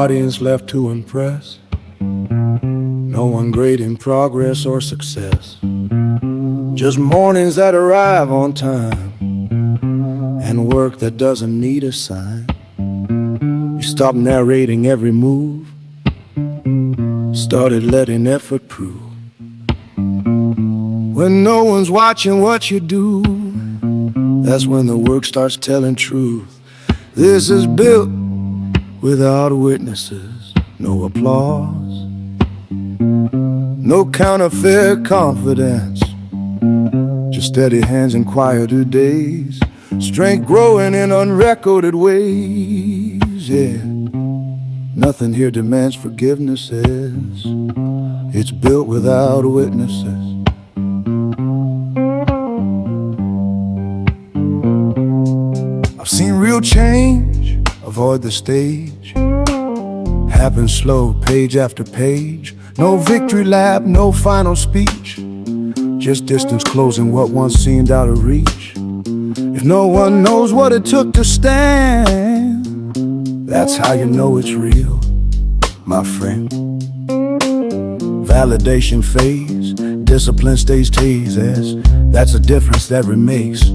audience left to impress. No one great in progress or success. Just mornings that arrive on time, and work that doesn't need a sign. You stopped narrating every move, started letting effort prove. When no one's watching what you do, that's when the work starts telling truth. This is built without witnesses, no applause, no counterfeit confidence, just steady hands and quieter days, strength growing in unrecorded ways. Yeah, nothing here demands forgiveness. It's built without witnesses. I've seen real change avoid the stage, happen slow, page after page. No victory lap, no final speech, just distance closing what once seemed out of reach. If no one knows what it took to stand, that's how you know it's real, my friend. Validation fades, discipline stays tased. That's a difference that remains.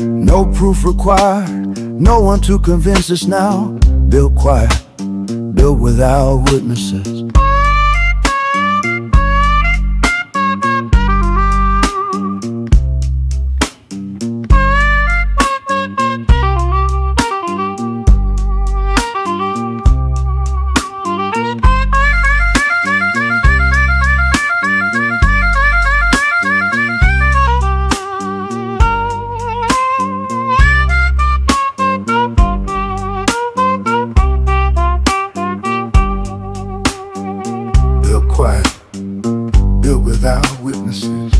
No proof required, no one to convince us now. Built quiet, built without witnesses. Built without witnesses.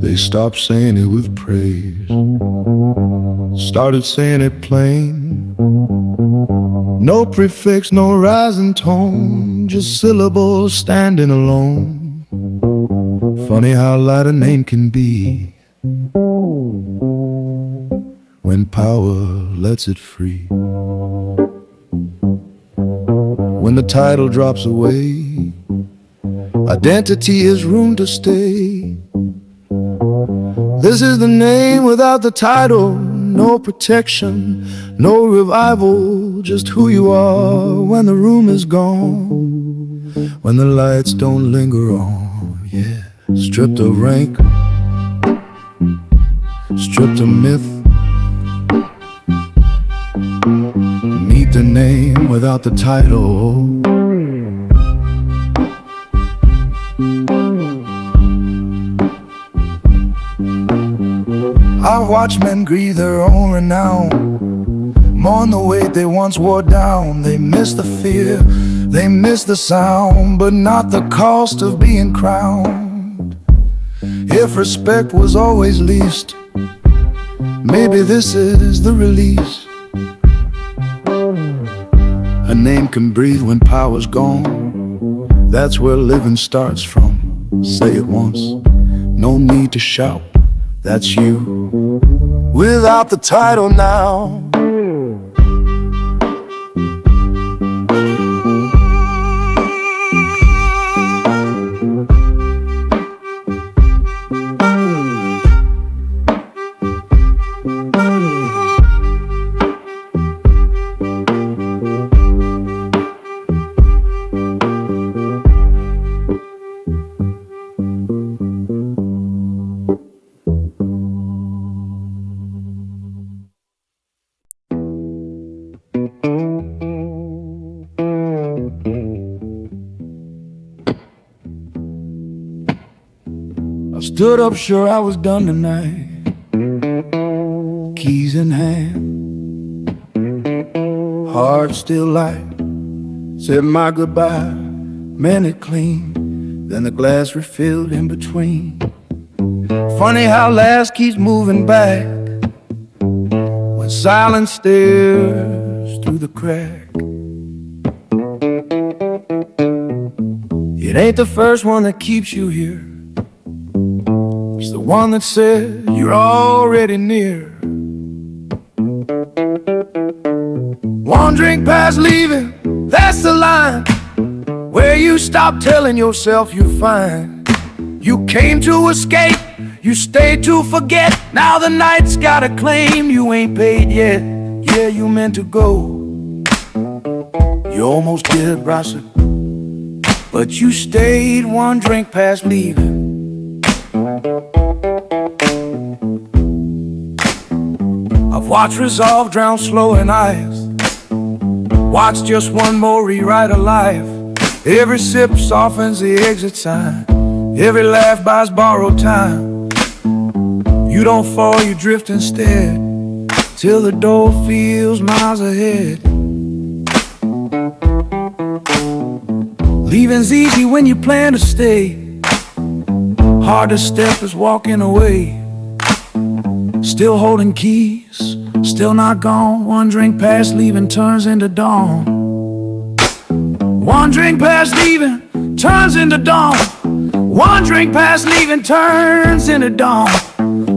They stopped saying it with praise, started saying it plain. No prefix, no rising tone, just syllables standing alone. Funny how light a name can be when power lets it free. When the title drops away, identity is room to stay. This is the name without the title, no protection, no revival, just who you are when the room is gone, when the lights don't linger on. Yeah, stripped of rank, stripped of myth, meet the name without the title. I've watched men grieve their own renown, mourn the weight they once wore down. They miss the fear, they miss the sound, but not the cost of being crowned. If respect was always least, maybe this is the release. A name can breathe when power's gone. That's where living starts from. Say it once, no need to shout. That's you, without the title now. Stood up sure I was done tonight, keys in hand, heart still light. Said my goodbye, mended clean, then the glass refilled in between. Funny how last keeps moving back when silence stares through the crack. It ain't the first one that keeps you here, it's the one that says you're already near. One drink past leaving, that's the line where you stop telling yourself you're fine. You came to escape, you stayed to forget. Now the night's got a claim, you ain't paid yet. Yeah, you meant to go, you almost did, Rosser, but you stayed one drink past leaving. I've watched resolve drown slow in ice, watched just one more rewrite of life. Every sip softens the exit sign, every laugh buys borrowed time. You don't fall, you drift instead, till the door feels miles ahead. Leaving's easy when you plan to stay, hard to step is walking away. Still holding keys, still not gone. One drink past leaving turns into dawn. One drink past leaving turns into dawn. One drink past leaving turns into dawn.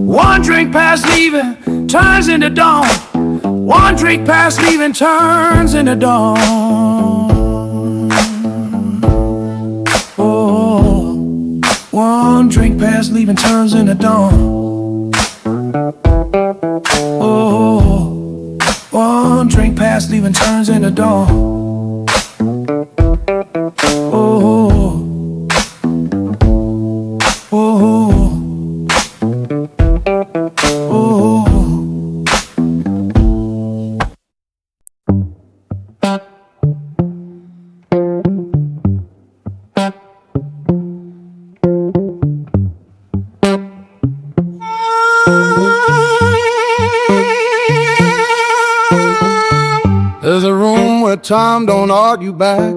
One drink past leaving turns into dawn. One drink past leaving turns into dawn. Oh, one drink past leaving turns into dawn. Oh, one drink past leaving turns into dawn. Oh, oh, oh, oh. There's a room where time don't argue back,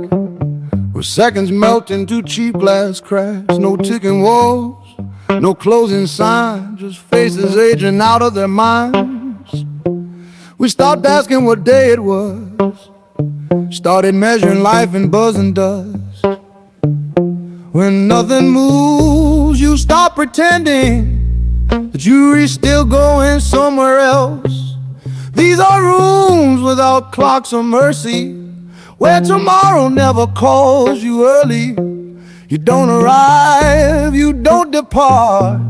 where seconds melt into cheap glass cracks. No ticking walls, no closing signs, just faces aging out of their minds. We stopped asking what day it was, started measuring life in buzzing dust. When nothing moves, you stop pretending the jury's still going somewhere else. These are rooms without clocks or mercy, where tomorrow never calls you early. You don't arrive, you don't depart,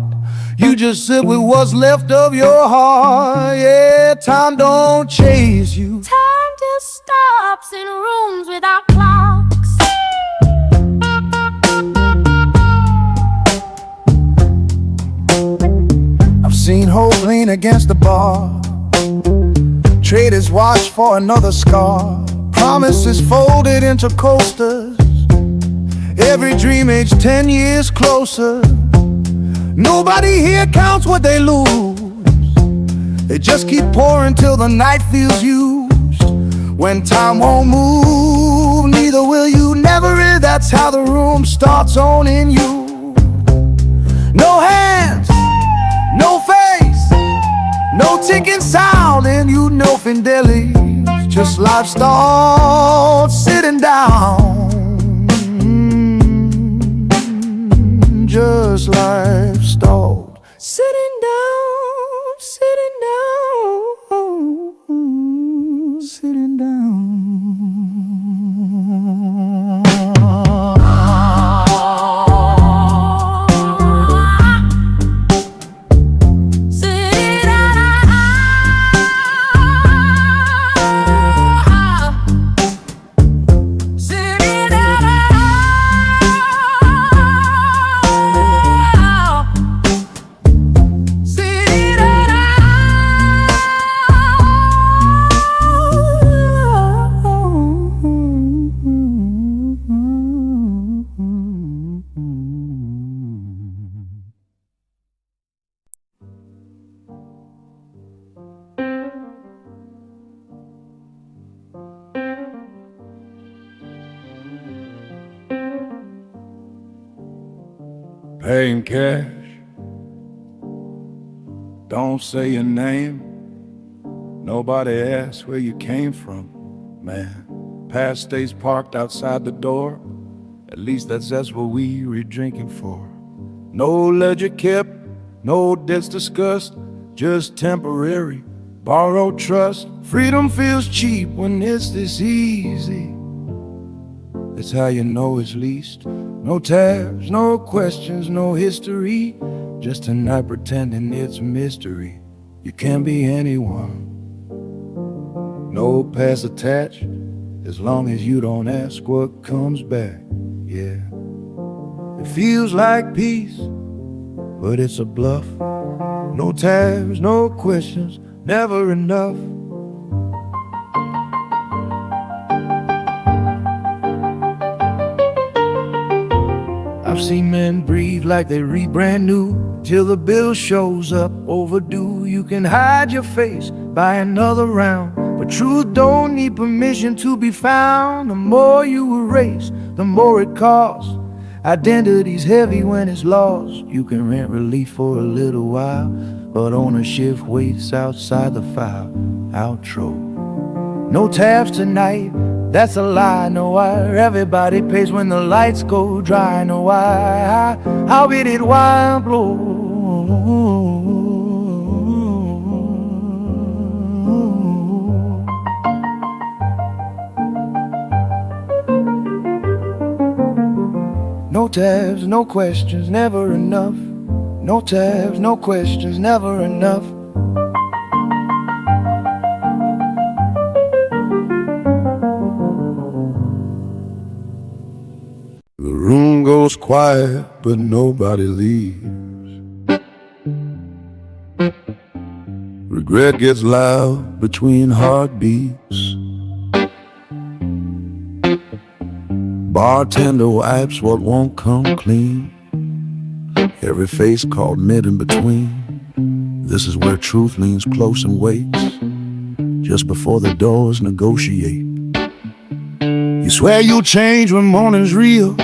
you just sit with what's left of your heart. Yeah, time don't chase you, time just stops in rooms without clocks. I've seen hope lean against the bar, traders watch for another scar, promises folded into coasters, every dream aged 10 years closer. Nobody here counts what they lose, they just keep pouring till the night feels used. When time won't move, neither will you, never is. That's how the room starts owning you. No hands, no face, no ticking sound, and you know Findeli's just life stalled, sitting down. Just life stalled, sitting down, sitting down, sitting down. paying cash. Don't say your name. Nobody asks where you came from, man. Past stays parked outside the door. At least that's what we were drinking for. No ledger kept, no debts discussed, just temporary borrowed trust. Freedom feels cheap when it's this easy. That's how you know it's leased. No tabs, no questions, no history. Just a night pretending it's a mystery. You can be anyone, no past attached, as long as you don't ask what comes back. Yeah, it feels like peace, but it's a bluff. No tabs, no questions, never enough. I've seen men breathe like they read brand new, till the bill shows up overdue. You can hide your face, buy another round, but truth don't need permission to be found. The more you erase, the more it costs. Identity's heavy when it's lost. You can rent relief for a little while, but ownership waits outside the file. Outro. No tabs tonight, that's a lie. No why everybody pays when the lights go dry. No why how be it wild blow. No tabs, no questions, never enough. No tabs, no questions, never enough. The room goes quiet, but nobody leaves. Regret gets loud between heartbeats. Bartender wipes what won't come clean. Every face called mid in between. This is where truth leans close and waits, just before the doors negotiate. You swear you'll change when morning's real,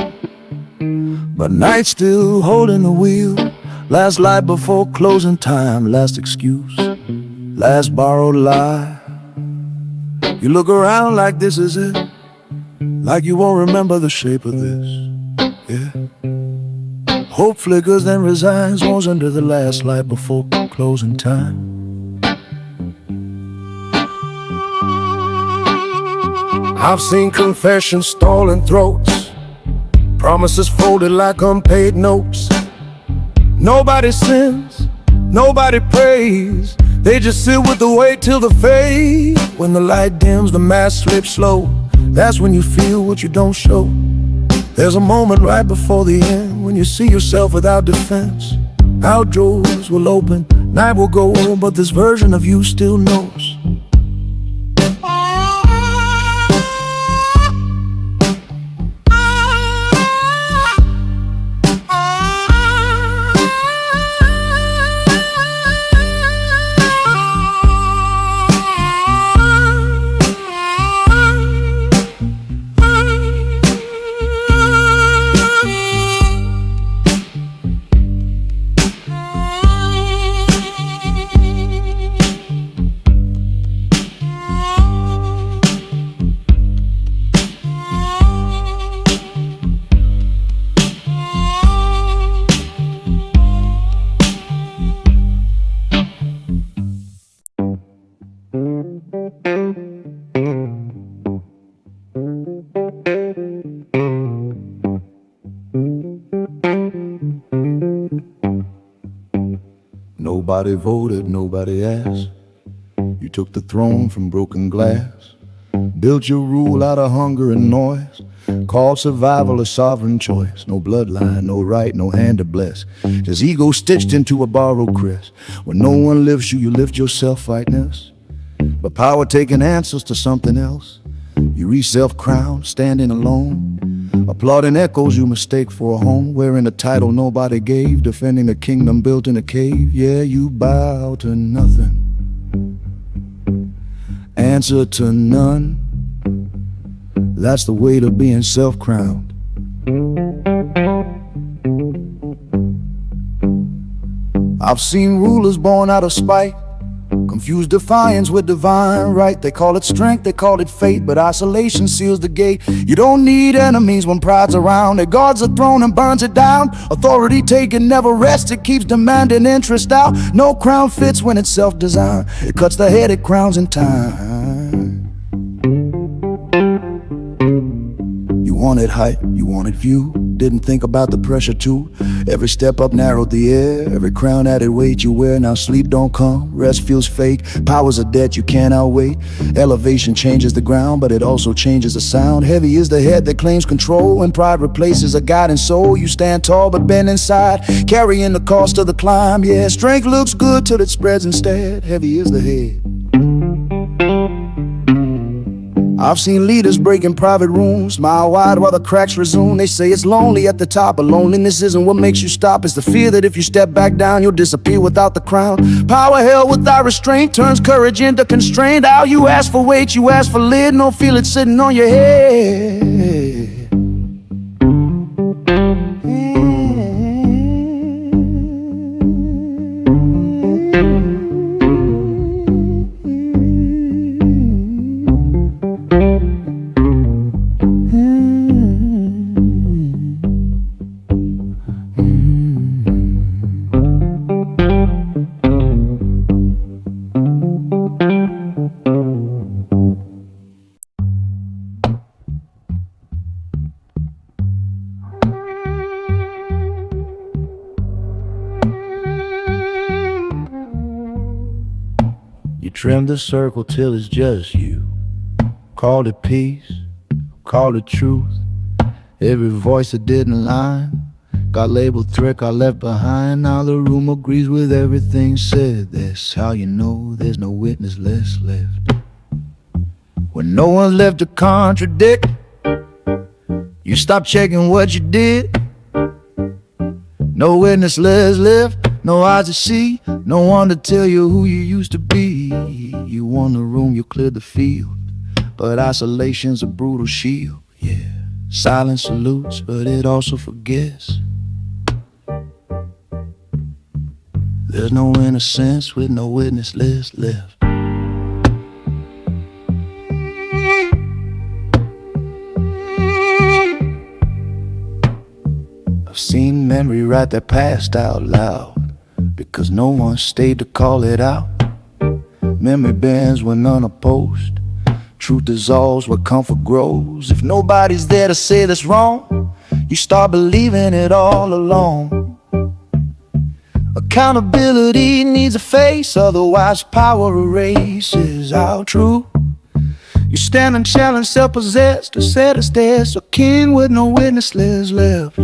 but night's still holding the wheel. Last light before closing time, last excuse, last borrowed lie. You look around like this is it, like you won't remember the shape of this. Yeah. Hope flickers then resigns, goes under the last light before closing time. I've seen confessions stolen throats, promises folded like unpaid notes. Nobody sins, nobody prays, they just sit with the weight till the fade. When the light dims, the mask slips slow. That's when you feel what you don't show. There's a moment right before the end when you see yourself without defense. Outdoors will open, night will go, but this version of you still knows. Nobody voted, nobody asked. You took the throne from broken glass, built your rule out of hunger and noise, called survival a sovereign choice. No bloodline, no right, no hand to bless, just ego stitched into a borrowed crest. When no one lifts you, you lift yourself rightness, but power taking answers to something else. You reach self-crowned, standing alone, applauding echoes you mistake for a home, wearing a title nobody gave, defending a kingdom built in a cave. Yeah, you bow to nothing, answer to none. That's the weight of being self-crowned. I've seen rulers born out of spite, confuse defiance with divine right. They call it strength, they call it fate, but isolation seals the gate. You don't need enemies when pride's around. It guards the throne and burns it down. Authority taken never rests, it keeps demanding interest out. No crown fits when it's self-designed. It cuts the head, it crowns in time. You wanted height, you wanted view, didn't think about the pressure too. Every step up narrowed the air, every crown added weight you wear. Now sleep don't come, rest feels fake, power's a debt you can't outweigh. Elevation changes the ground, but it also changes the sound. Heavy is the head that claims control, when pride replaces a guiding soul. You stand tall but bend inside, carrying the cost of the climb. Yeah, strength looks good till it spreads instead. Heavy is the head. I've seen leaders break in private rooms, mile wide while the cracks resume. They say it's lonely at the top, but loneliness isn't what makes you stop. It's the fear that if you step back down, you'll disappear without the crown. Power held without restraint turns courage into constraint. How you ask for weight, you ask for lid, no feel it sitting on your head. You trim the circle till it's just you. Called it peace, called it truth. Every voice that didn't line got labeled threat, got left behind. Now the room agrees with everything said. That's how you know there's no witness list left. When no one's left to contradict, you stop checking what you did. No witness list left, no eyes to see, no one to tell you who you used to be. You won the room, you cleared the field, but isolation's a brutal shield. Yeah, silence salutes, but it also forgets. There's no innocence with no witness list left. I've seen memory write their past out loud, because no one stayed to call it out. Memory bends when unopposed, truth dissolves where comfort grows. If nobody's there to say that's wrong, you start believing it all along. Accountability needs a face, otherwise power erases our truth. You stand and challenge self-possessed, or set as death, a king with no witness list left.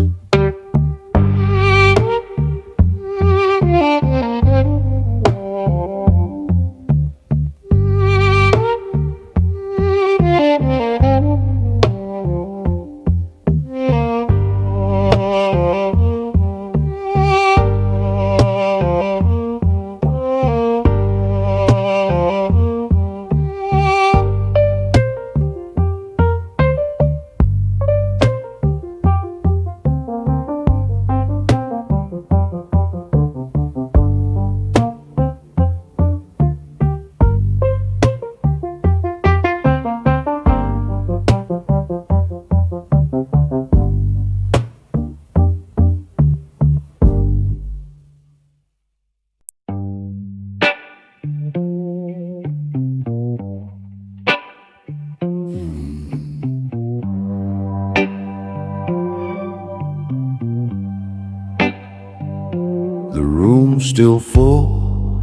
The room's still full,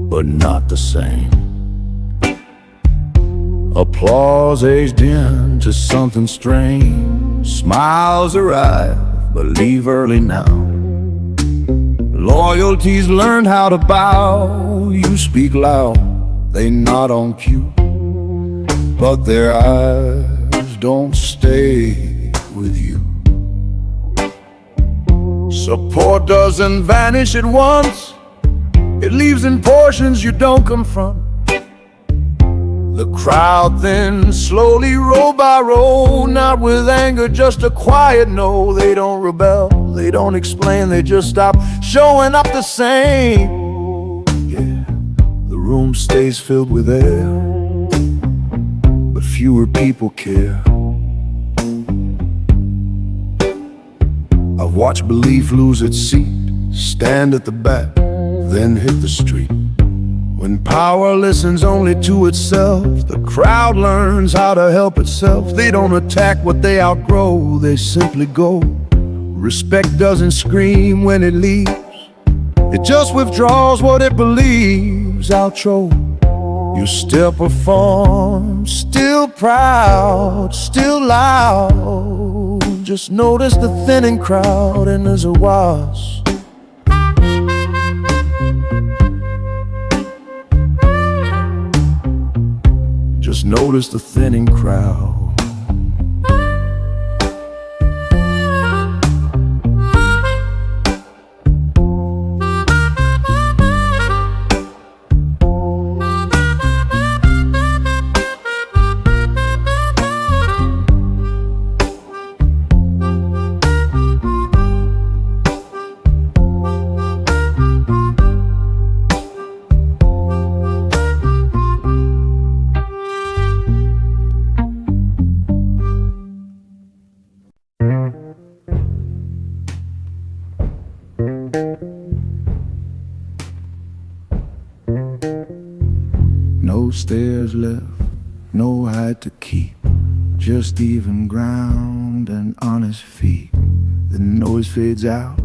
but not the same. Applause aged into something strange. Smiles arrive, but leave early now. Loyalties learned how to bow. You speak loud, they nod on cue, but their eyes don't stay with you. Support doesn't vanish at once, it leaves in portions you don't confront. The crowd then slowly row by row, not with anger, just a quiet no. They don't rebel, They don't explain, they just stop showing up the same. Yeah, the room stays filled with air, but fewer people care. I've watched belief lose its seat, stand at the back, then hit the street. When power listens only to itself, the crowd learns how to help itself. They don't attack what they outgrow, they simply go. Respect doesn't scream when it leaves, it just withdraws what it believes. Outro, you still perform, still proud, still loud. Just notice the thinning crowd and there's a wash. Just notice the thinning crowd. No stairs left, no height to keep, just even ground and honest feet. The noise fades out,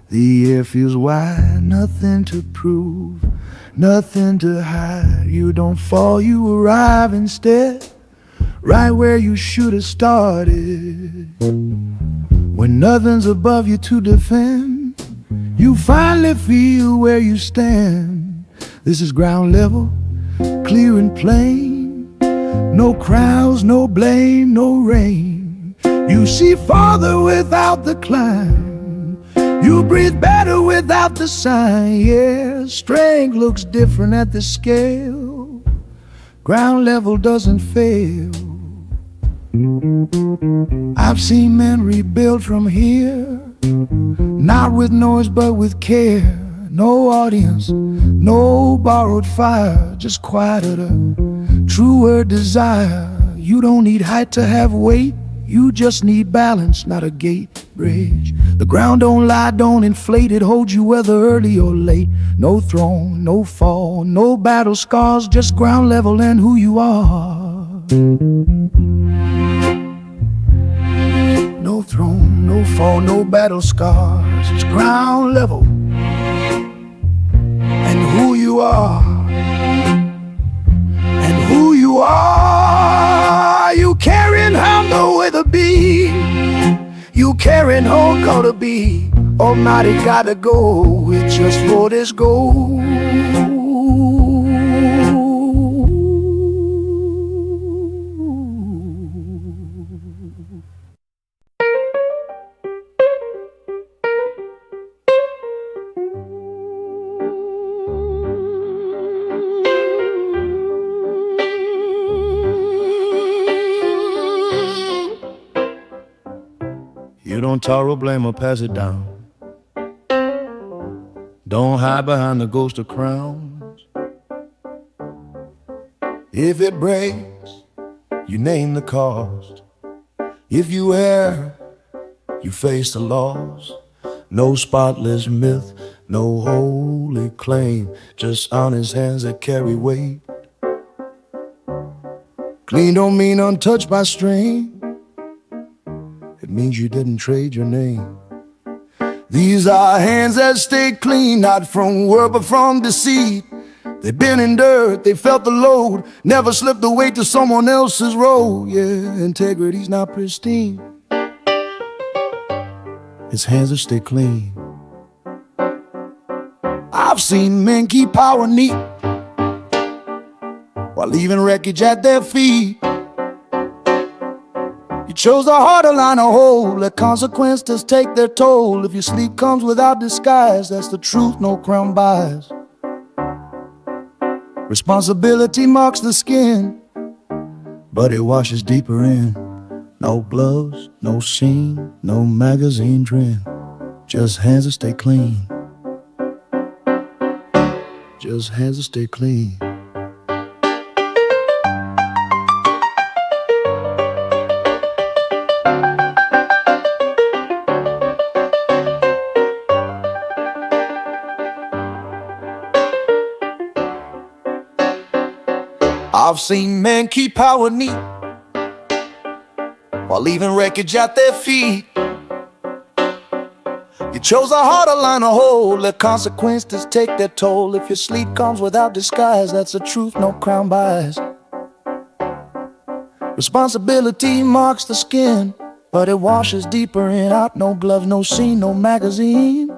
the air feels wide. Nothing to prove, nothing to hide. You don't fall, you arrive instead, right where you should have started. When nothing's above you to defend, you finally feel where you stand. This is ground level, clear and plain. No crowds, no blame, no rain. You see farther without the climb. You breathe better without the sign. Yeah, strength looks different at the scale. Ground level doesn't fail. I've seen men rebuild from here, not with noise but with care. No audience, no borrowed fire, just quieter, truer desire. You don't need height to have weight, you just need balance, not a gate bridge. The ground don't lie, don't inflate, it holds you whether early or late. No throne, no fall, no battle scars, just ground level and who you are. No throne, no fall, no battle scars, it's ground level and who you are. And who you are, you carrying home the way the bee. You carrying home gotta be. Almighty gotta go, it's just for this goal. You don't taro, blame, or pass it down. Don't hide behind the ghost of crowns. If it breaks, you name the cost. If you err, you face the loss. No spotless myth, no holy claim, just honest hands that carry weight. Clean don't mean untouched by strain, it means you didn't trade your name. These are hands that stay clean, not from work but from deceit. They've been in dirt, they felt the load, never slipped the weight to someone else's road. Yeah, integrity's not pristine, his hands that stay clean. I've seen men keep power neat while leaving wreckage at their feet. You chose the harder line to hold, let consequences take their toll. If your sleep comes without disguise, that's the truth no crown buys. Responsibility marks the skin, but it washes deeper in. No gloves, no scene, no magazine trend. Just hands that stay clean. Just hands that stay clean. I've seen men keep power neat while leaving wreckage at their feet. You chose a harder line to hold, let consequences take their toll. If your sleep comes without disguise, that's the truth no crown buys. Responsibility marks the skin, but it washes deeper in. Out, no gloves, no scene, no magazine.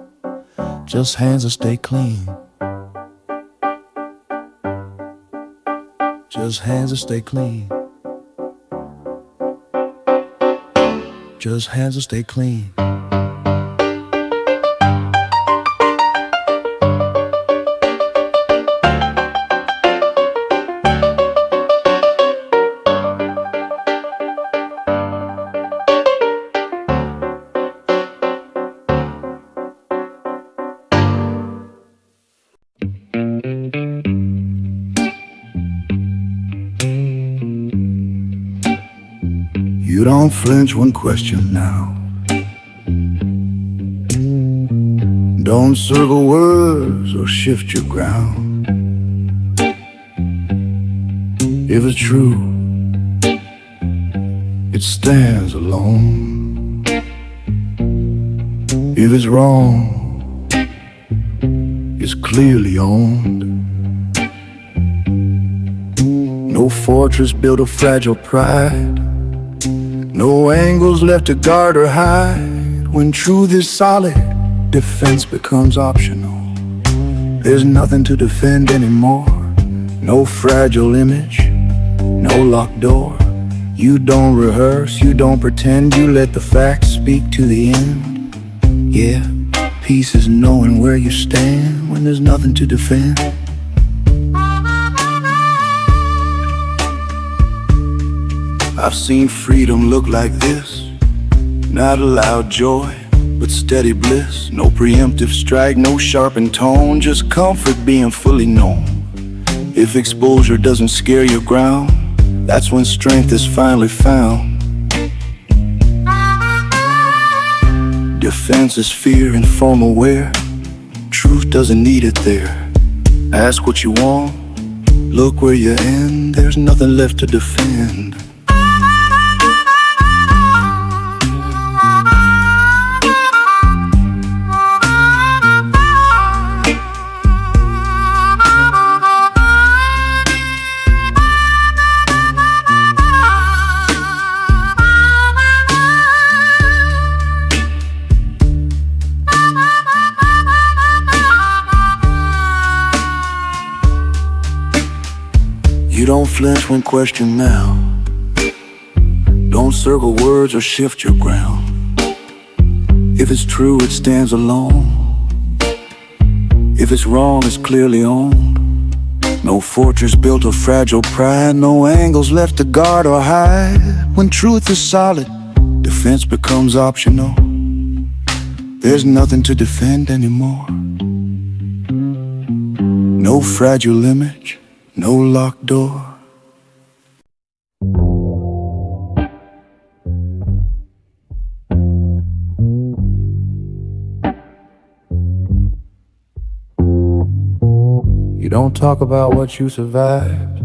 Just hands that stay clean. Just hands that stay clean. Just hands that stay clean. You don't flinch when questioned now. Don't circle words or shift your ground. If it's true, it stands alone. If it's wrong, it's clearly owned. No fortress built of fragile pride, no angles left to guard or hide. When truth is solid, defense becomes optional. There's nothing to defend anymore. No fragile image, no locked door. You don't rehearse, you don't pretend. You let the facts speak to the end. Yeah, peace is knowing where you stand when there's nothing to defend. I've seen freedom look like this. Not a loud joy, but steady bliss. No preemptive strike, no sharpened tone, just comfort being fully known. If exposure doesn't scare your ground, that's when strength is finally found. Defense is fear and formal wear. Truth doesn't need it there. Ask what you want, look where you end. There's nothing left to defend. You don't flinch when questioned now. Don't circle words or shift your ground. If it's true, it stands alone. If it's wrong, it's clearly owned. No fortress built of fragile pride, no angles left to guard or hide. When truth is solid, defense becomes optional. There's nothing to defend anymore. No fragile image, no locked door. You don't talk about what you survived.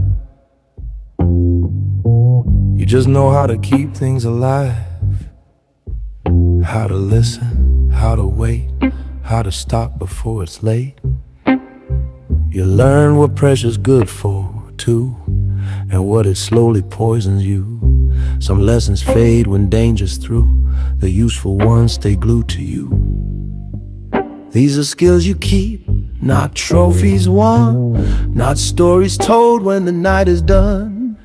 You just know how to keep things alive. How to listen, how to wait, how to stop before it's late. You learn what pressure's good for, too, and what it slowly poisons you. Some lessons fade when danger's through. The useful ones stay glued to you. These are skills you keep, not trophies won, not stories told when the night is done.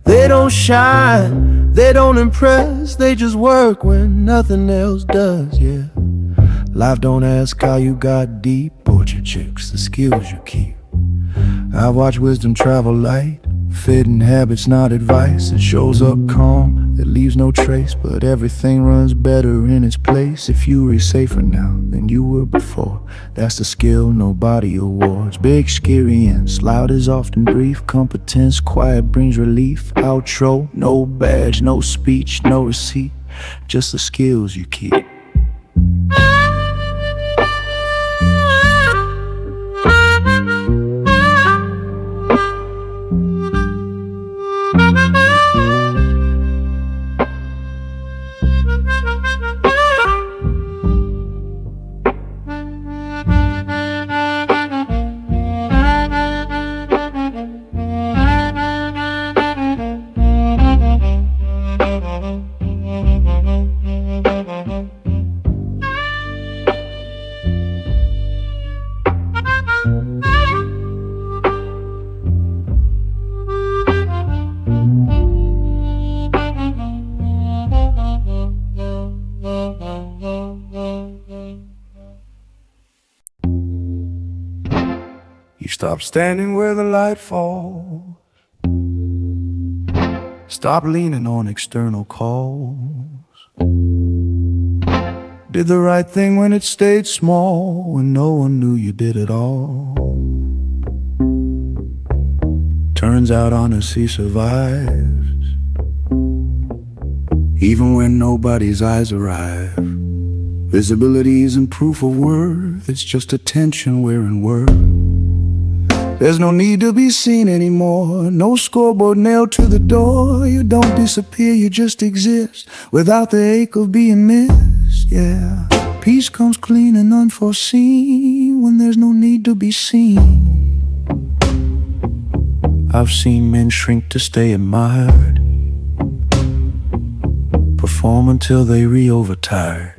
They don't shine, they don't impress, they just work when nothing else does, yeah. Life don't ask how you got deep, but your checks the skills you keep. I watch wisdom travel light, fitting habits, not advice. It shows up calm, that leaves no trace, but everything runs better in its place if you were safer now than you were before. That's the skill nobody awards. Big, scary ends, loud is often brief. Competence, quiet brings relief. Outro, no badge, no speech, no receipt, just the skills you keep. You stop standing where the light falls. Stop leaning on external calls. Did the right thing when it stayed small, when no one knew you did it all. Turns out honesty survives, even when nobody's eyes arrive. Visibility isn't proof of worth, it's just attention wearing worth. There's no need to be seen anymore, no scoreboard nailed to the door. You don't disappear, you just exist, without the ache of being missed, yeah. Peace comes clean and unforeseen, when there's no need to be seen. I've seen men shrink to stay admired, perform until they re-overtired.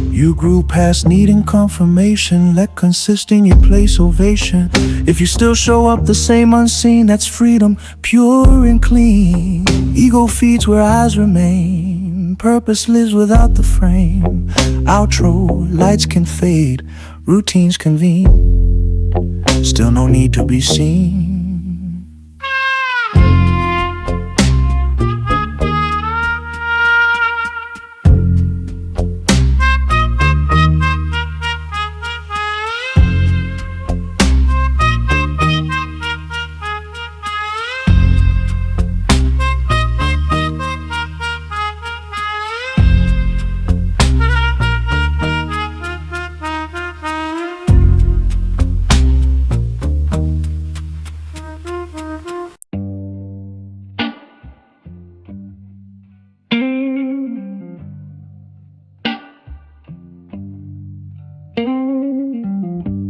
You grew past needing confirmation, let consist in your place ovation. If you still show up the same unseen, that's freedom, pure and clean. Ego feeds where eyes remain, purpose lives without the frame. Outro, lights can fade, routines convene, still no need to be seen.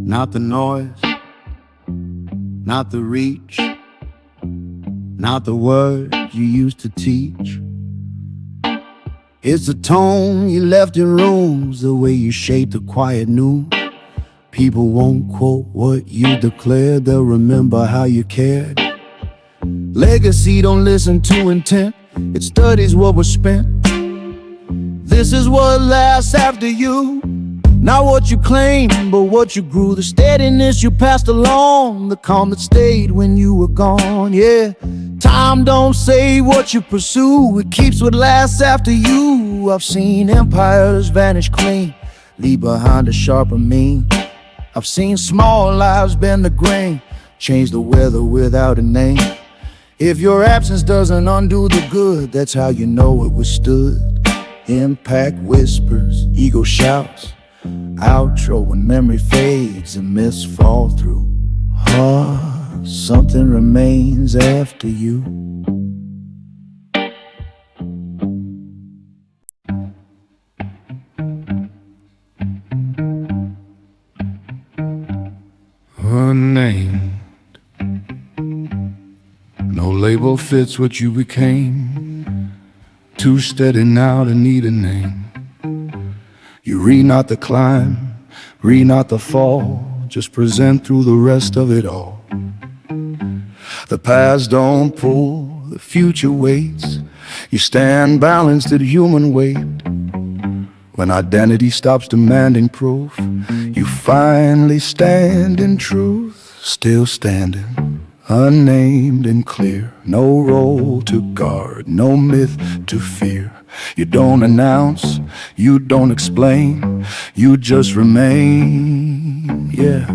Not the noise, not the reach, not the words you used to teach. It's the tone you left in rooms, the way you shaped the quiet noon. People won't quote what you declared, they'll remember how you cared. Legacy don't listen to intent, it studies what was spent. This is what lasts after you, not what you claim, but what you grew. The steadiness you passed along, the calm that stayed when you were gone, yeah. Time don't say what you pursue, it keeps what lasts after you. I've seen empires vanish clean, leave behind a sharper mien. I've seen small lives bend the grain, change the weather without a name. If your absence doesn't undo the good, that's how you know it withstood. Impact whispers, ego shouts, outro when memory fades and myths fall through. Something remains after you. Unnamed, no label fits what you became. Too steady now to need a name. You read not the climb, read not the fall, just present through the rest of it all. The past don't pull, the future waits. You stand balanced at human weight. When identity stops demanding proof, you finally stand in truth. Still standing, unnamed and clear. No role to guard, no myth to fear. You don't announce, you don't explain, you just remain. Yeah,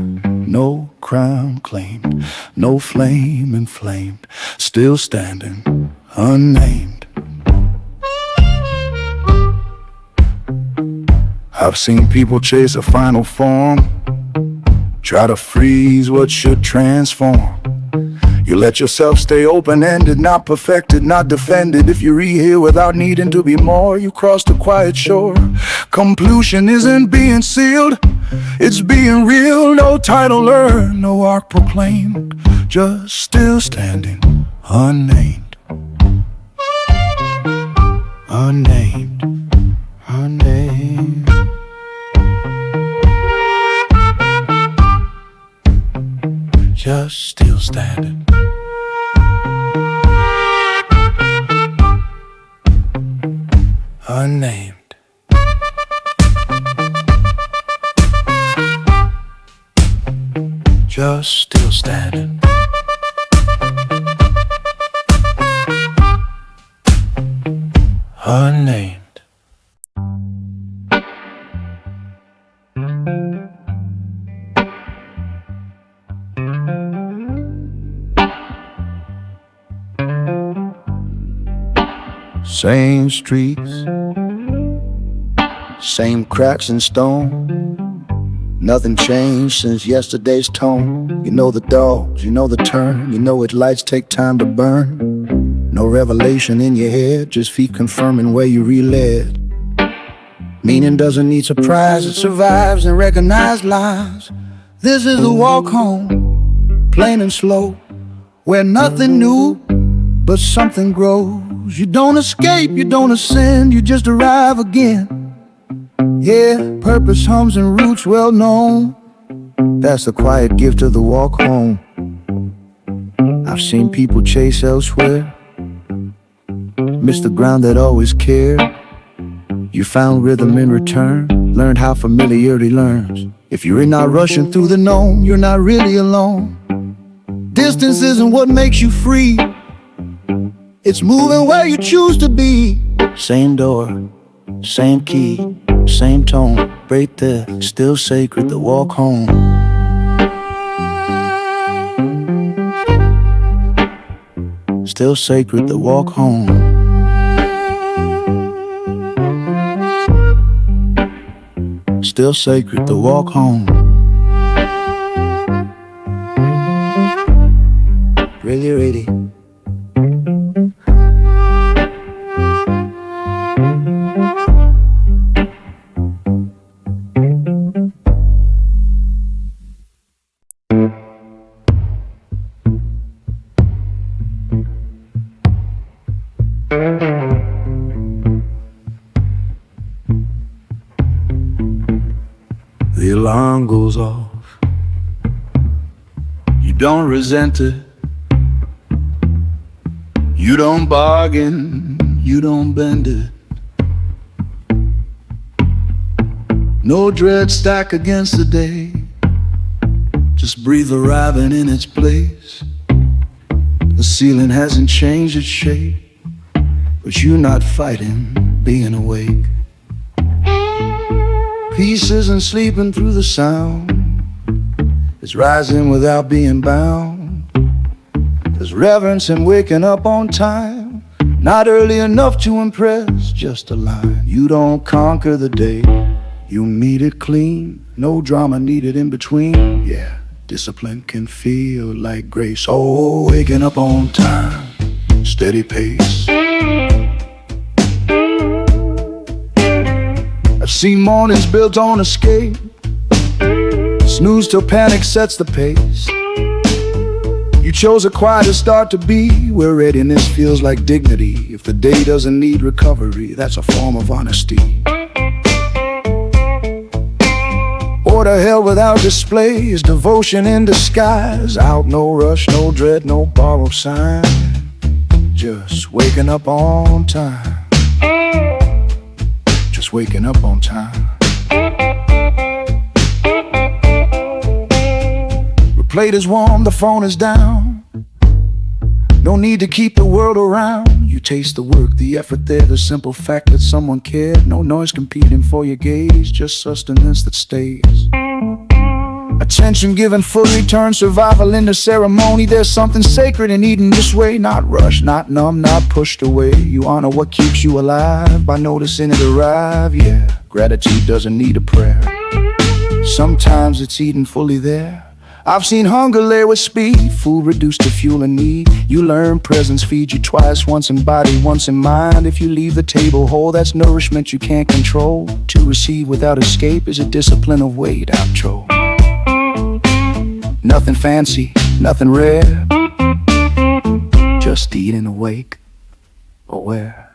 no crown claimed, no flame inflamed, still standing, unnamed. I've seen people chase a final form, try to freeze what should transform. You let yourself stay open-ended, not perfected, not defended. If you read here without needing to be more, you cross the quiet shore. Completion isn't being sealed, it's being real. No title earned, no arc proclaimed, just still standing, unnamed. Unnamed, unnamed. Just still standing. Unnamed. Just still standing. Unnamed. Same streets, same cracks and stone. Nothing changed since yesterday's tone. You know the dogs, you know the turn, you know what lights take time to burn. No revelation in your head, just feet confirming where you reled. Meaning doesn't need surprise, it survives in recognized lines. This is the walk home, plain and slow, where nothing new, but something grows. You don't escape, you don't ascend, you just arrive again. Yeah, purpose hums and roots well known. That's the quiet gift of the walk home. I've seen people chase elsewhere, miss the ground that always cared. You found rhythm in return, learned how familiarity learns. If you're not rushing through the known, you're not really alone. Distance isn't what makes you free, it's moving where you choose to be. Same door, same key, same tone, right there, still sacred, the walk home. Still sacred, the walk home. Still sacred, the walk home. Really. The alarm goes off. You don't resent it. You don't bargain, you don't bend it. No dread stack against the day. Just breathe arriving in its place. The ceiling hasn't changed its shape, but you're not fighting being awake. Peace isn't sleeping through the sound, it's rising without being bound. There's reverence in waking up on time, not early enough to impress, just a line. You don't conquer the day, you meet it clean. No drama needed in between. Yeah, discipline can feel like grace. Oh, waking up on time, steady pace. I've seen mornings built on escape, snooze till panic sets the pace. You chose a quieter start to be, where readiness feels like dignity. If the day doesn't need recovery, that's a form of honesty. Order held without display is devotion in disguise. Out, no rush, no dread, no borrowed sign. Just waking up on time. Just waking up on time. The plate is warm, the phone is down. No need to keep the world around. You taste the work, the effort there, the simple fact that someone cared. No noise competing for your gaze, just sustenance that stays. Attention given, full return, survival in the ceremony. There's something sacred in eating this way. Not rushed, not numb, not pushed away. You honor what keeps you alive by noticing it arrive. Yeah, gratitude doesn't need a prayer. Sometimes it's eating fully there. I've seen hunger layer with speed, food reduced to fuel and need. You learn presence feeds you twice, once in body, once in mind. If you leave the table whole, that's nourishment you can't control. To receive without escape is a discipline of weight. Outro. Nothing fancy, nothing rare, just eating awake, aware.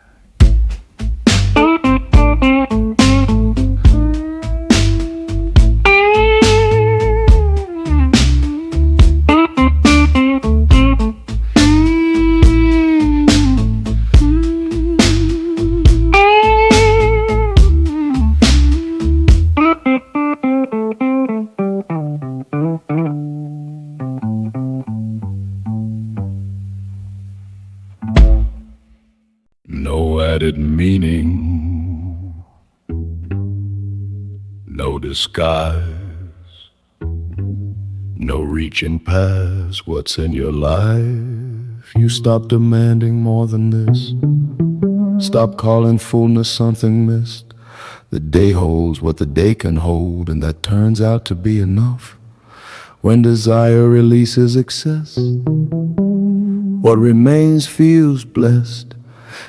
No added meaning, no disguise, no reaching past what's in your life. You stop demanding more than this. Stop calling fullness something missed. The day holds what the day can hold, and that turns out to be enough. When desire releases excess, what remains feels blessed.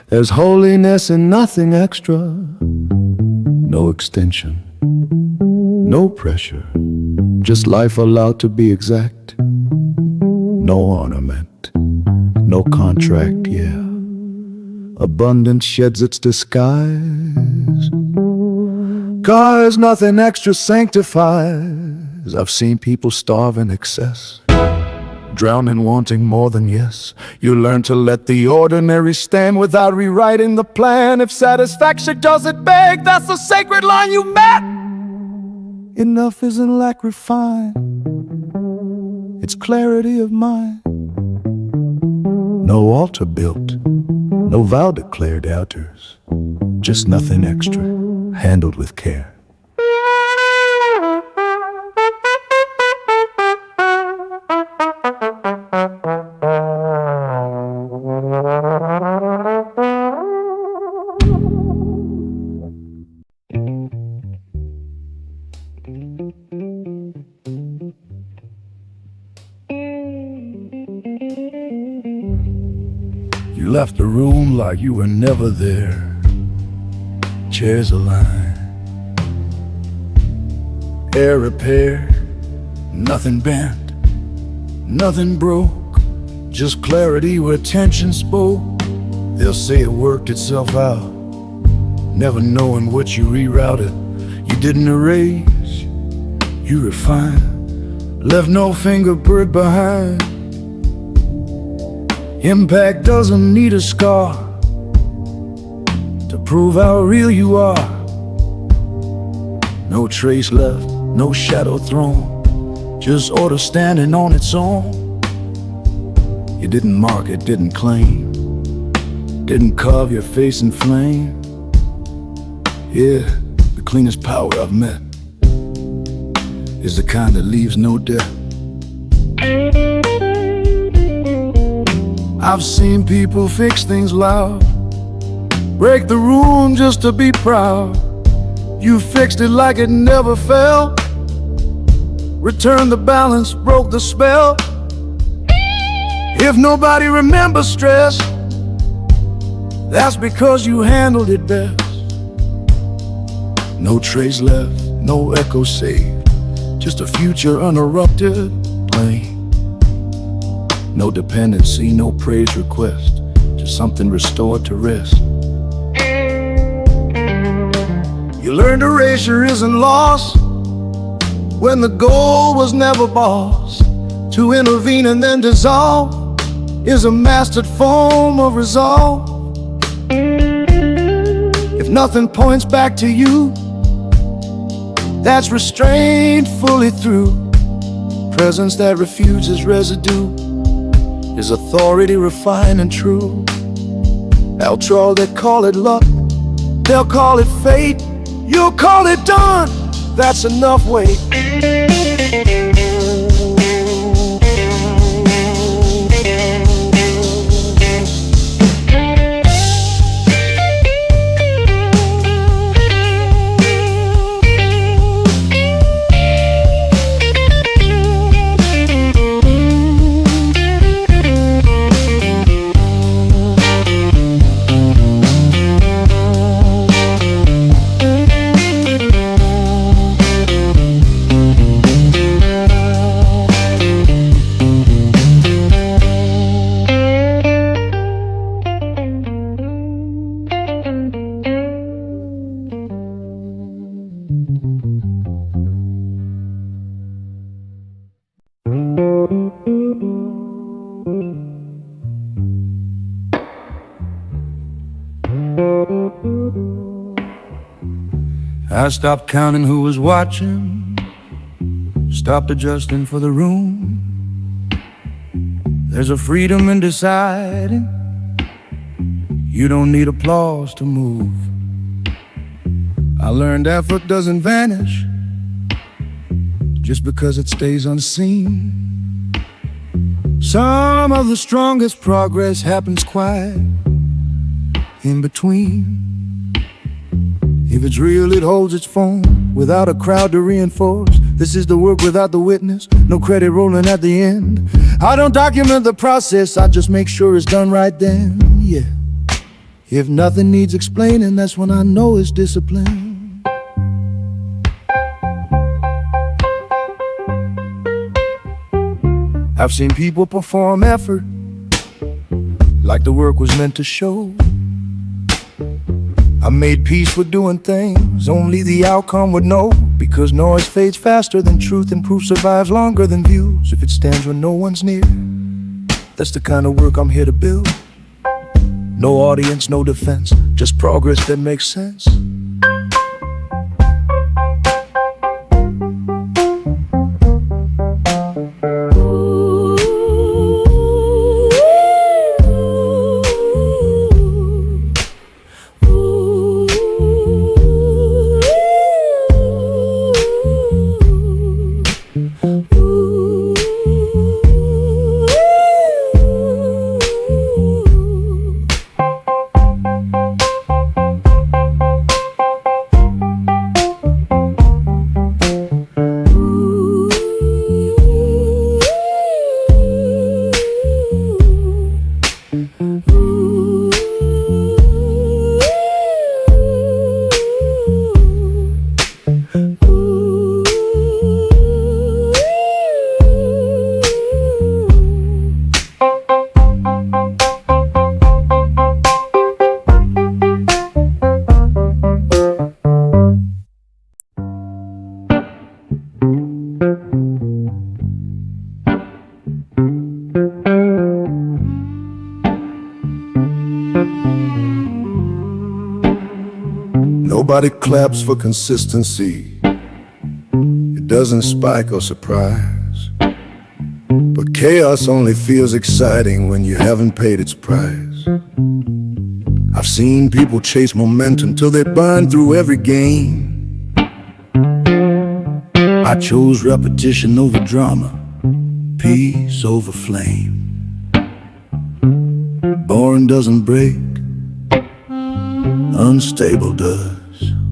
There's holiness in nothing extra. No extension, no pressure, just life allowed to be exact. No ornament, no contract, yeah. Abundance sheds its disguise. 'Cause nothing extra sanctifies. I've seen people starve in excess, drown in wanting more than yes. You learn to let the ordinary stand without rewriting the plan. If satisfaction doesn't beg, that's the sacred line you met. Enough isn't lack refined, it's clarity of mind. No altar built, no vow declared altars, just nothing extra, handled with care. You left the room like you were never there. Chairs aligned, air repaired, nothing bent, nothing broke, just clarity where tension spoke. They'll say it worked itself out, never knowing what you rerouted. You didn't erase, you refined, left no fingerprint behind. Impact doesn't need a scar to prove how real you are. No trace left, no shadow thrown, just order standing on its own. You didn't mark it, didn't claim, didn't carve your face in flame. Yeah, the cleanest power I've met is the kind that leaves no debt. I've seen people fix things loud, break the room just to be proud. You fixed it like it never fell, returned the balance, broke the spell. If nobody remembers stress, that's because you handled it best. No trace left, no echo saved, just a future uninterrupted, plain. No dependency, no praise request, just something restored to rest. You learned erasure isn't loss when the goal was never boss. To intervene and then dissolve is a mastered form of resolve. If nothing points back to you, that's restrained fully through presence that refuses residue. Is authority refined and true? After all, they call it luck, they'll call it fate, you'll call it done. That's enough weight. I stopped counting who was watching, stopped adjusting for the room. There's a freedom in deciding you don't need applause to move. I learned effort doesn't vanish just because it stays unseen. Some of the strongest progress happens quiet in between. If it's real, it holds its form without a crowd to reinforce. This is the work without the witness, no credit rolling at the end. I don't document the process, I just make sure it's done right then. Yeah. If nothing needs explaining, that's when I know it's discipline. I've seen people perform effort like the work was meant to show. I made peace with doing things only the outcome would know, because noise fades faster than truth and proof survives longer than views. If it stands when no one's near, that's the kind of work I'm here to build. No audience, no defense, just progress that makes sense. Nobody claps for consistency. It doesn't spike or surprise. But chaos only feels exciting when you haven't paid its price. I've seen people chase momentum till they burn through every game. I chose repetition over drama, peace over flame. Boring doesn't break, unstable does.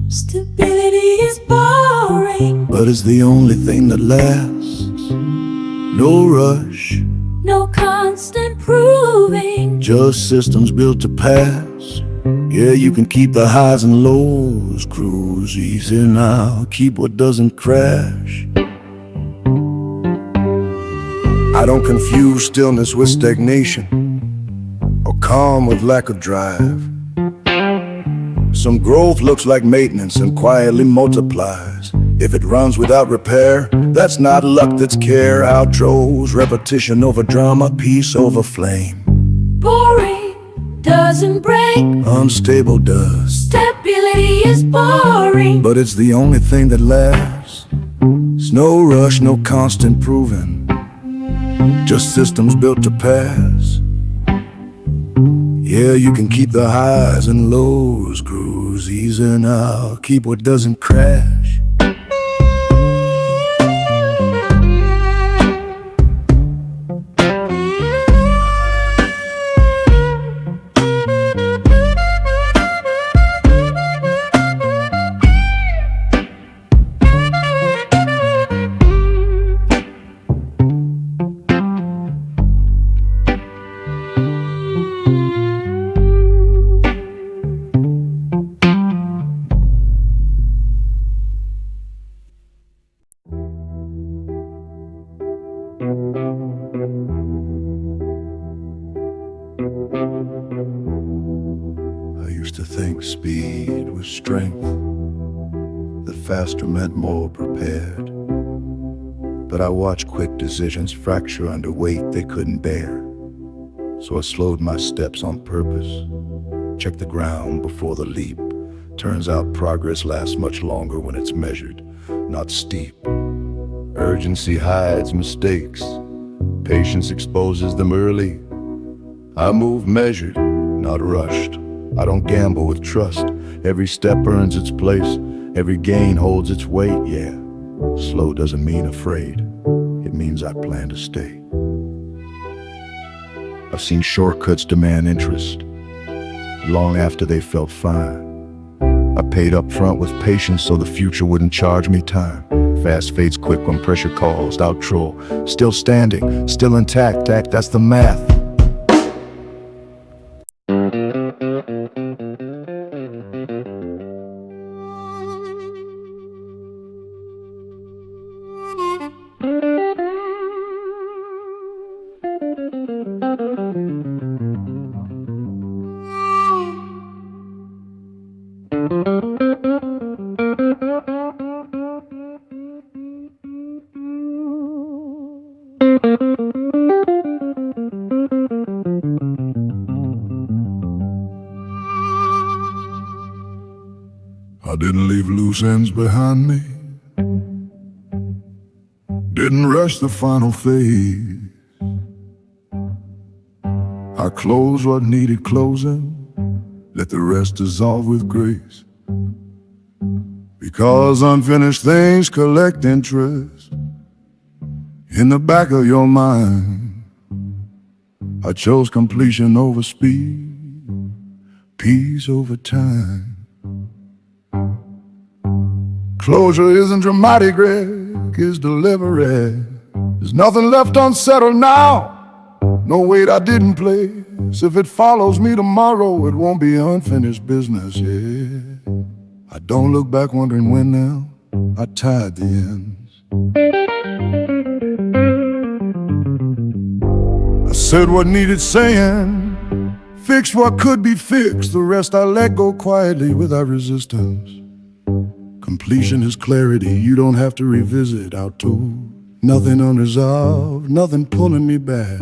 Stability is boring, but it's the only thing that lasts. No rush, no constant proving, just systems built to pass. Yeah, you can keep the highs and lows, cruise easy now, keep what doesn't crash. I don't confuse stillness with stagnation, or calm with lack of drive. Some growth looks like maintenance and quietly multiplies. If it runs without repair, that's not luck, that's care. Outros, repetition over drama, peace over flame. boring doesn't break, Unstable does, stability is boring, but it's the only thing that lasts. It's no rush, no constant proving. just systems built to pass. Yeah, you can keep the highs and lows, cruise easy now, keep what doesn't crash. I used to think speed was strength, that faster meant more prepared. But I watched quick decisions fracture under weight they couldn't bear. So I slowed my steps on purpose, checked the ground before the leap. Turns out progress lasts much longer when it's measured, not steep. Urgency hides mistakes, patience exposes them early. I move measured, not rushed. I don't gamble with trust. Every step earns its place, every gain holds its weight, yeah. Slow doesn't mean afraid, it means I plan to stay. I've seen shortcuts demand interest, long after they felt fine. I paid up front with patience so the future wouldn't charge me time. Fast fades quick when pressure calls, outro. Still standing, still intact, that's the math. I didn't leave loose ends behind me, didn't rush the final phase. I closed what needed closing, let the rest dissolve with grace. Because unfinished things collect interest in the back of your mind. I chose completion over speed, peace over time. Closure isn't dramatic, Greg, it's delivery. There's nothing left unsettled now, no weight I didn't place. If it follows me tomorrow, it won't be unfinished business, yeah. I don't look back wondering when now, I tied the ends. I said what needed saying, fixed what could be fixed. The rest I let go quietly without resistance. Completion is clarity, you don't have to revisit outdoor. Nothing unresolved, nothing pulling me back.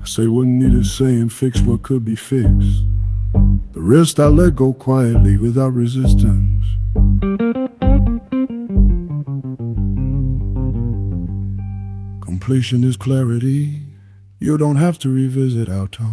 Say what needed saying, fix what could be fixed. The rest I let go quietly without resistance. Completion is clarity, you don't have to revisit alto.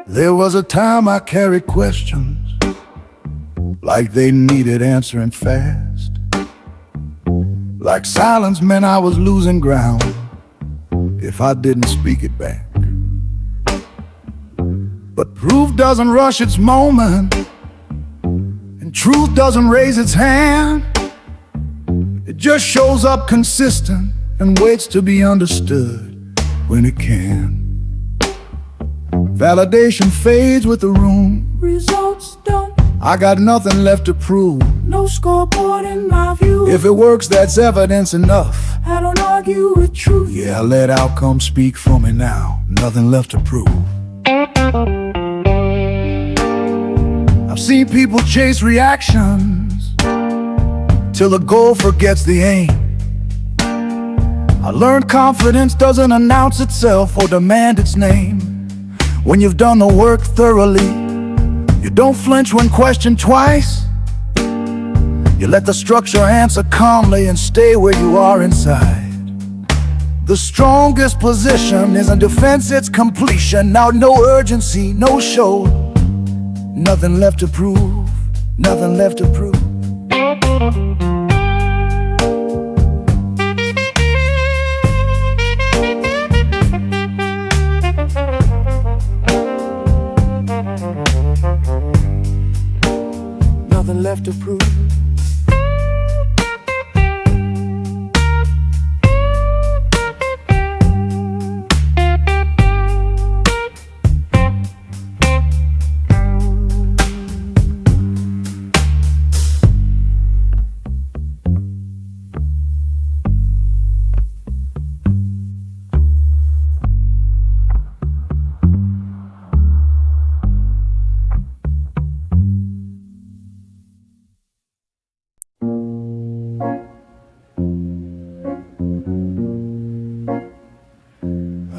There was a time I carried questions, like they needed answering fast. Like silence meant I was losing ground if I didn't speak it back. But proof doesn't rush its moment, and truth doesn't raise its hand. It just shows up consistent and waits to be understood when it can. Validation fades with the room. Results don't. I got nothing left to prove. No scoreboard in my view. If it works, that's evidence enough. I don't argue with truth. Yeah, let outcomes speak for me now. Nothing left to prove. I've seen people chase reactions till the goal forgets the aim. I learned confidence doesn't announce itself or demand its name. When you've done the work thoroughly, you don't flinch when questioned twice. You let the structure answer calmly and stay where you are inside. The strongest position isn't defense, it's completion. Now no urgency, no show. Nothing left to prove, nothing left to prove. Nothing left to prove.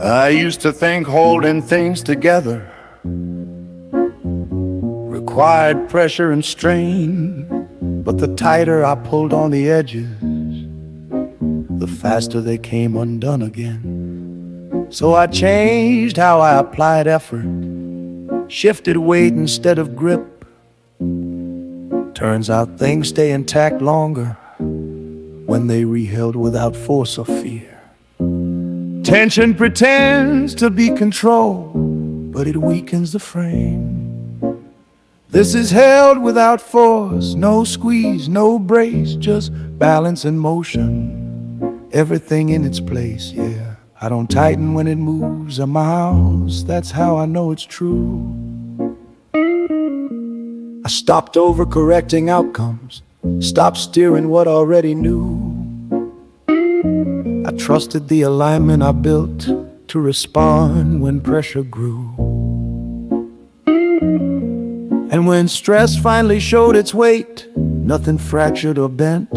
I used to think holding things together required pressure and strain, but the tighter I pulled on the edges, the faster they came undone again. So I changed how I applied effort, shifted weight instead of grip. Turns out things stay intact longer when they reheld without force or fear. Tension pretends to be control, but it weakens the frame. This is held without force, no squeeze, no brace, just balance and motion. Everything in its place, yeah. I don't tighten when it moves a mouse, that's how I know it's true. I stopped overcorrecting outcomes, stopped steering what I already knew. I trusted the alignment I built to respond when pressure grew. And when stress finally showed its weight, nothing fractured or bent.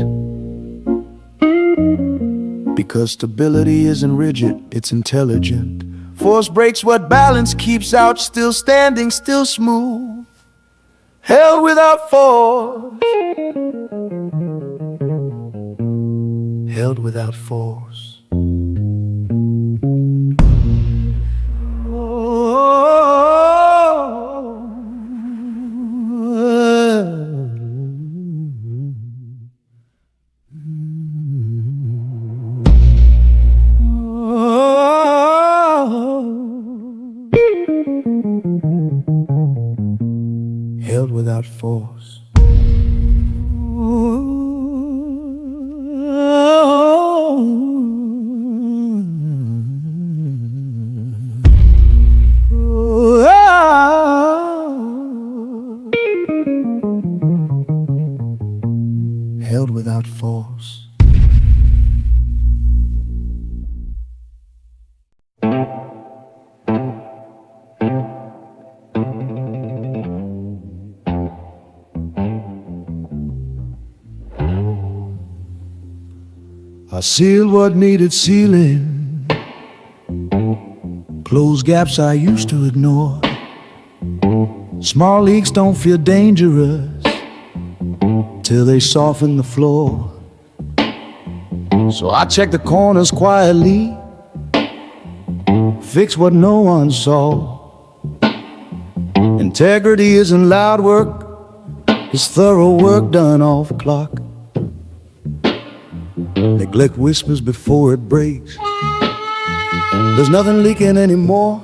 Because stability isn't rigid, it's intelligent. Force breaks what balance keeps out, still standing, still smooth. Held without force. Held without force. Held without force. Held without force. I sealed what needed sealing, closed gaps I used to ignore. Small leaks don't feel dangerous till they soften the floor. So I check the corners quietly, fix what no one saw. Integrity isn't loud work, It's thorough work done off clock. Neglect whispers before it breaks. There's nothing leaking anymore.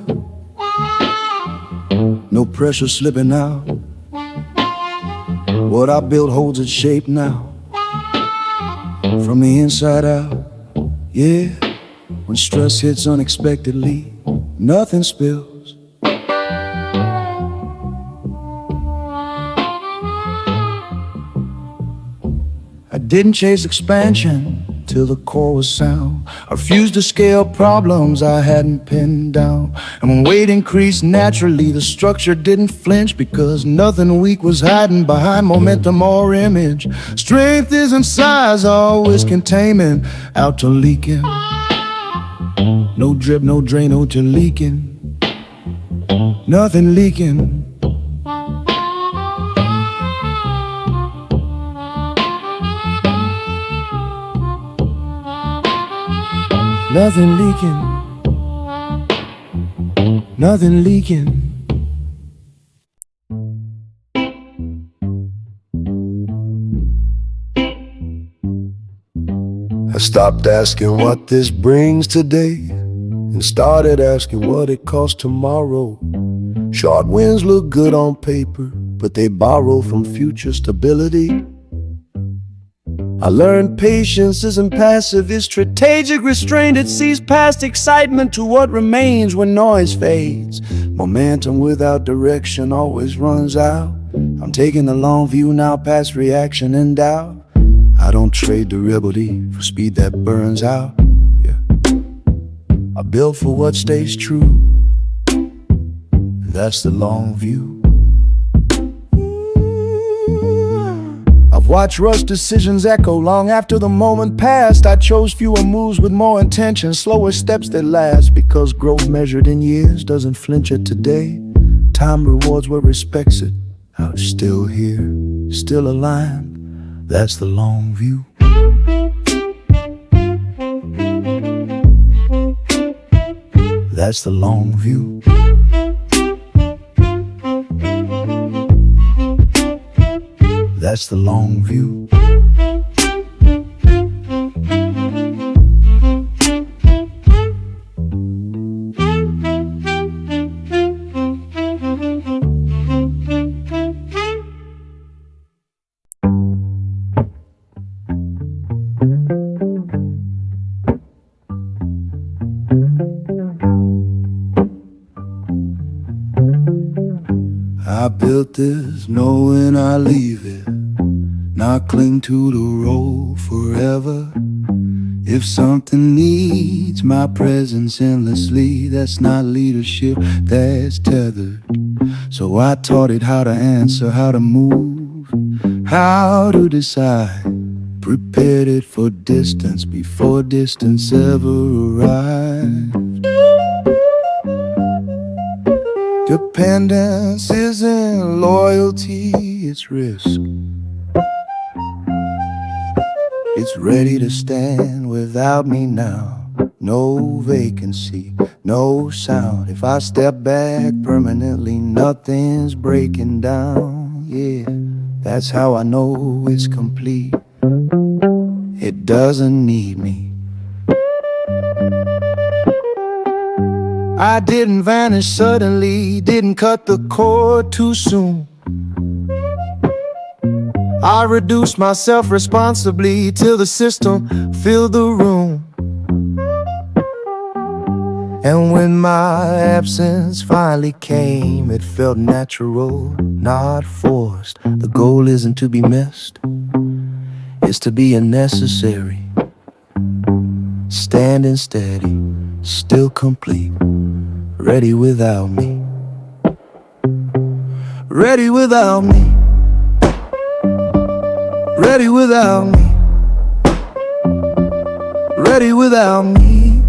No pressure slipping out. What I built holds its shape now. From the inside out, yeah. When stress hits unexpectedly, nothing spills. I didn't chase expansion till the core was sound. I refused to scale problems I hadn't pinned down. And when weight increased naturally, the structure didn't flinch, because nothing weak was hiding behind momentum or image. Strength isn't size, always containment, out to leaking. No drip, no drain, no to leaking. Nothing leaking. Nothing leaking. Nothing leaking. I stopped asking what this brings today and started asking what it costs tomorrow. Short winds look good on paper, but they borrow from future stability. I learned patience isn't passive, it's strategic restraint. It sees past excitement to what remains when noise fades. Momentum without direction always runs out. I'm taking the long view now, past reaction and doubt. I don't trade durability for speed that burns out. Yeah. I build for what stays true. That's the long view. I've watched rush decisions echo long after the moment passed. I chose fewer moves with more intention, slower steps that last, because growth measured in years doesn't flinch at today. Time rewards what respects it. I'm still here, still aligned. That's the long view. That's the long view. That's the long view. I built this knowing I leave it, not cling to the role forever. If something needs my presence endlessly, that's not leadership, that's tethered. So I taught it how to answer, how to move, how to decide. Prepared it for distance before distance ever arrived. Dependence isn't loyalty, it's risk. It's ready to stand without me now. No vacancy, no sound. If I step back permanently, nothing's breaking down. Yeah, that's how I know it's complete. It doesn't need me. I didn't vanish suddenly, didn't cut the cord too soon. I reduced myself responsibly till the system filled the room. And when my absence finally came, it felt natural, not forced. The goal isn't to be missed, it's to be unnecessary. Standing steady, still complete, ready without me. Ready without me. Ready without me. Ready without me.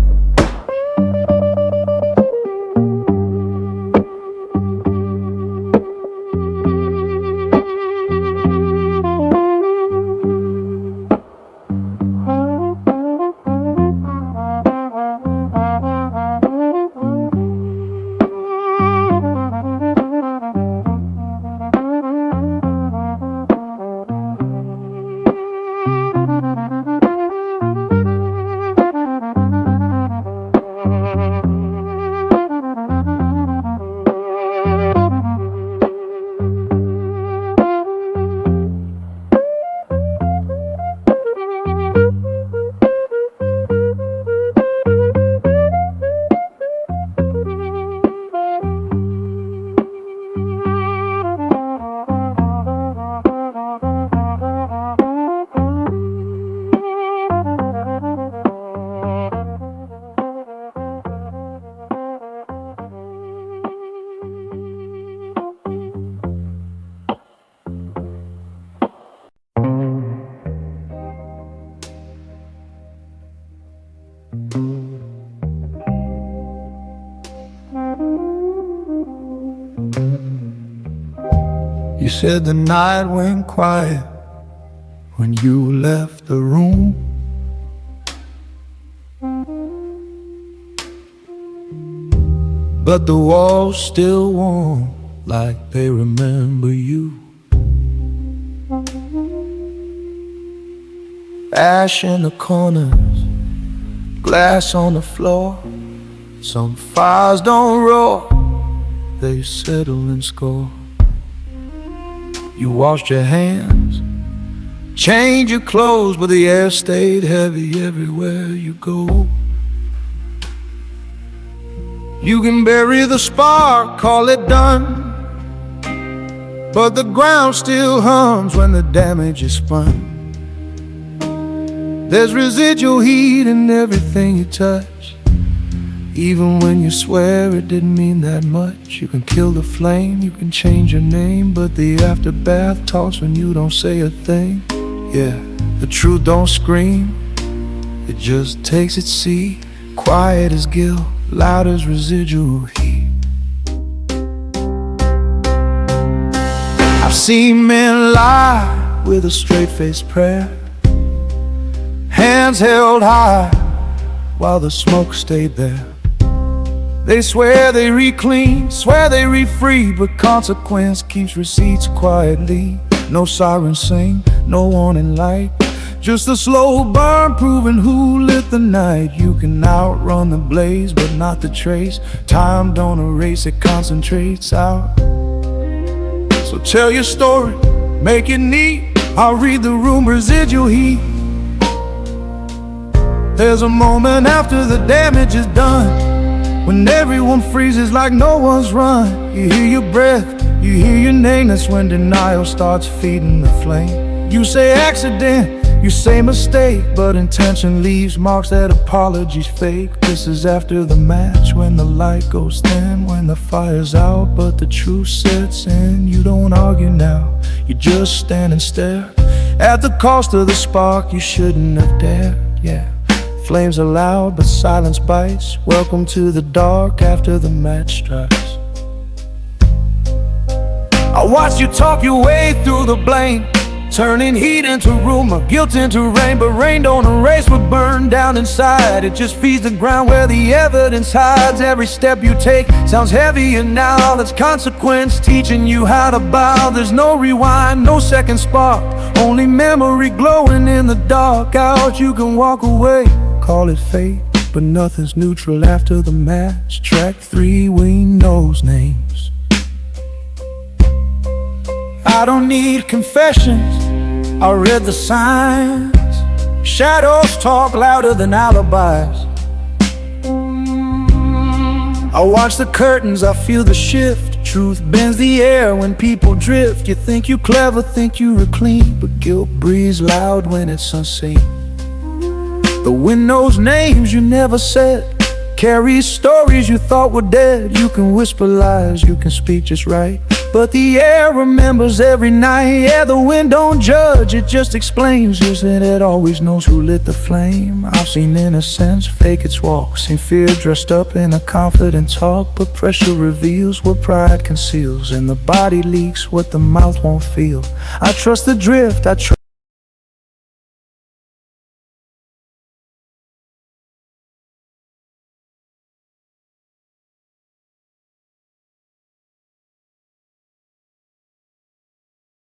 You said the night went quiet when you left the room. But the walls still warm like they remember you. Ash in the corners, glass on the floor. Some fires don't roar, they settle and score. You washed your hands, changed your clothes, but the air stayed heavy everywhere you go. You can bury the spark, call it done, but the ground still hums when the damage is spun. There's residual heat in everything you touch, even when you swear it didn't mean that much. You can kill the flame, you can change your name, but the aftermath talks when you don't say a thing. Yeah, the truth don't scream, it just takes its seat. Quiet as guilt, loud as residual heat. I've seen men lie with a straight-faced prayer, hands held high while the smoke stayed there. They swear they re-clean, swear they re-free, but consequence keeps receipts quietly. No sirens sing, no warning light, just a slow burn proving who lit the night. You can outrun the blaze, but not the trace. Time don't erase, it concentrates out. So tell your story, make it neat. I'll read the room, residual heat. There's a moment after the damage is done, when everyone freezes like no one's run. You hear your breath, you hear your name. That's when denial starts feeding the flame. You say accident, you say mistake, but intention leaves marks that apologies fake. This is after the match, when the light goes thin, when the fire's out, but the truth sets in. You don't argue now, you just stand and stare at the cost of the spark you shouldn't have dared. Yeah, flames are loud, but silence bites. Welcome to the dark after the match strikes. I watched you talk your way through the blame, turning heat into rumor, guilt into rain. But rain don't erase what burned down inside, it just feeds the ground where the evidence hides. Every step you take sounds heavier now, that's consequence teaching you how to bow. There's no rewind, no second spark, only memory glowing in the dark. Out you can walk away, call it fate, but nothing's neutral after the match. Track 3, we knows names. I don't need confessions, I read the signs. Shadows talk louder than alibis. I watch the curtains, I feel the shift. Truth bends the air when people drift. You think you clever, think you were clean, but guilt breathes loud when it's unseen. The wind knows names you never said, carries stories you thought were dead. You can whisper lies, you can speak just right, but the air remembers every night. Yeah, the wind don't judge, it just explains. Yes, and it always knows who lit the flame. I've seen innocence fake its walk, seen fear dressed up in a confident talk, but pressure reveals what pride conceals, and the body leaks what the mouth won't feel. I trust the drift, I trust